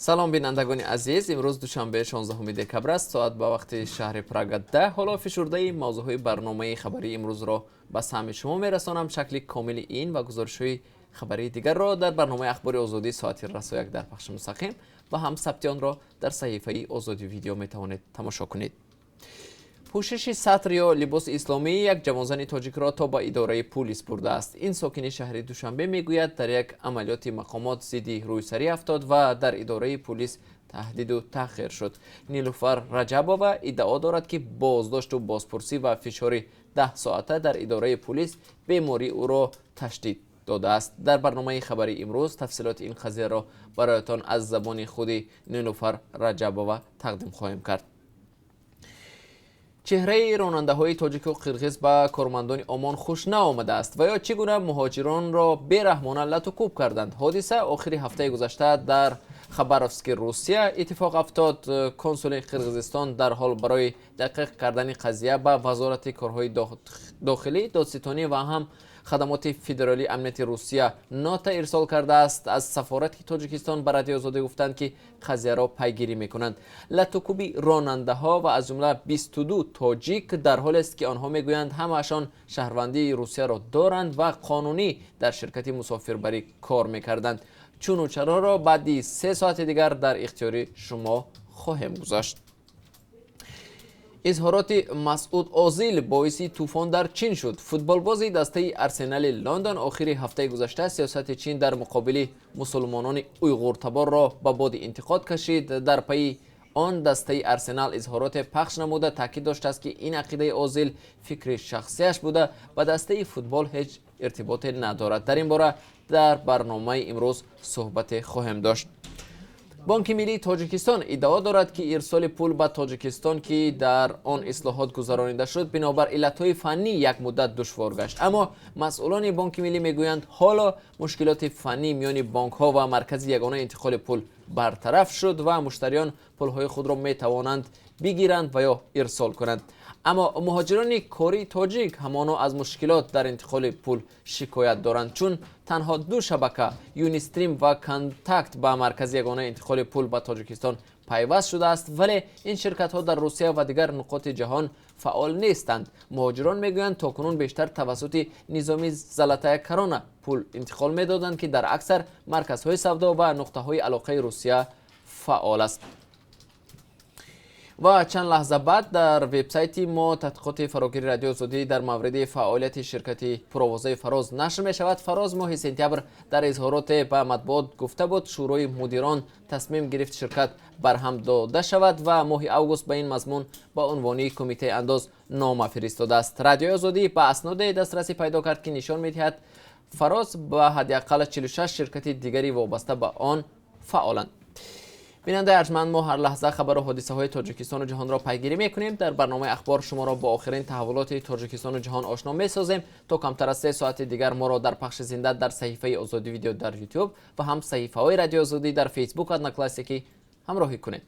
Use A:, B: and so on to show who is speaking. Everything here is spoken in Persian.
A: سلام بینندگان عزیز، امروز دوشنبه 16 دکبر است. ساعت با وقت شهر پراگ 10. حالا فشرده موضوع برنامه خبری امروز را به سهم شما میرسانم. شکل کامل این و گزارش‌های خبری دیگر را در برنامه اخبار آزادی ساعت رسا یک در پخش مستقیم و هم ثبت آن را در صحیفه آزادی ویدیو می توانید تماشا کنید. پوشش سطر یا لباس اسلامی یک جوانزن تاجیک را تا به اداره پلیس برده است. این ساکن شهر دوشنبه میگوید در یک عملیات مقامات ضد رویسری افتاد و در اداره پلیس تهدید و تحقیر شد. نیلوفر رجبووا ادعا دارد که بازداشت و بازپرسی و فشار 10 ساعته در اداره پلیس بیماری او را تشدید داده است. در برنامه خبری امروز تفصیلات این قضیه را برایتان از زبان خود نیلوفر رجبووا تقدیم خواهیم کرد. چهره راننده های تاجیک و قرغیز به کارمندان عمان خوش نآمده است و یا چگونه مهاجران را بیرحمانه لط و کوب کردند. حادثه آخر هفته گذشته در خبروفسک روسیه اتفاق افتاد. کنسول قرغیزستان در حال برای دقیق کردن قضیه به وزارت کارهای داخلی، دادستانی و هم خدمات فدرالی امنیت روسیه نوت ارسال کرده است. از سفارت تاجیکستان به رادیو آزادی گفتند که قضیه را پیگیری میکنند. لط و کوبی راننده ها و از جمله 22 تاجیک در حالی است که آنها میگویند همه‌شان شهروندی روسیه را دارند و قانونی در شرکت مسافربری کار میکردند. چون و چرا را بعد 3 ساعت دیگر در اختیار شما خواهیم گذاشت. اظهارات مسعود اوزیل باعث طوفان در چین شد. فوتبالباز دسته آرسنال لندن آخر هفته گذشته سیاست چین در مقابل مسلمانان اویغورتبار را به باد انتقاد کشید. در پی آن دسته آرسنال اظهارات پخش نموده تاکید داشته است که این عقیده اوزیل فکر شخصیش بوده و دسته فوتبال هیچ ارتباطی ندارد. در این باره در برنامه امروز صحبت خواهیم داشت. بانک ملی تاجیکستان ادعا دارد که ارسال پول به تاجیکستان که در آن اصلاحات گذرانیده شد بنابر علتهای فنی یک مدت دشوار گشت، اما مسئولان بانک ملی میگویند حالا مشکلات فنی میان بانک ها و مرکز یگانه انتقال پول برطرف شد و مشتریان پولهای خود را می توانند بگیرند و یا ارسال کنند. اما مهاجران کاری تاجیک همانا از مشکلات در انتقال پول شکایت دارند، چون تنها 2 شبکه یونیستریم و کانتاکت با مرکز یگانه انتقال پول به تاجیکستان پیوست شده است، ولی این شرکت ها در روسیه و دیگر نقاط جهان فعال نیستند. مهاجران میگویند تاکنون بیشتر توسط نظام زلاتای کرونا پول انتقال میدادند که در اکثر مرکزهای سودا و نقطه های علاقه روسیه فعال است. و چند لحظه بعد در وبسایت ما تحقیقات فراگیر رادیو آزادی در مورد فعالیت شرکت پروازهای فراز نشر می شود. فراز ماه سپتامبر در اظهارات به مطبوعات گفته بود شورای مدیران تصمیم گرفت شرکت برهم داده شود و ماه اوگوست به این مضمون با عنوان کمیته انداز نامه فرستاده است. رادیو آزادی به اسناد دسترسی پیدا کرد که نشان می‌دهد فراز به حداقل 46 شرکت دیگری وابسته به آن فعالند. بیننده ارجمند، ما هر لحظه خبر و حادثه های تاجیکستان و جهان را پیگیری میکنیم. در برنامه اخبار شما را با آخرین تحولات تاجیکستان و جهان آشنا میسازیم. تا کمتر از 3 ساعت دیگر ما را در پخش زنده در صحیفه آزادی ویدیو در یوتیوب و هم صحیفه های رادیو آزادی در فیسبوک ادنا کلاسیکی همراهی کنید.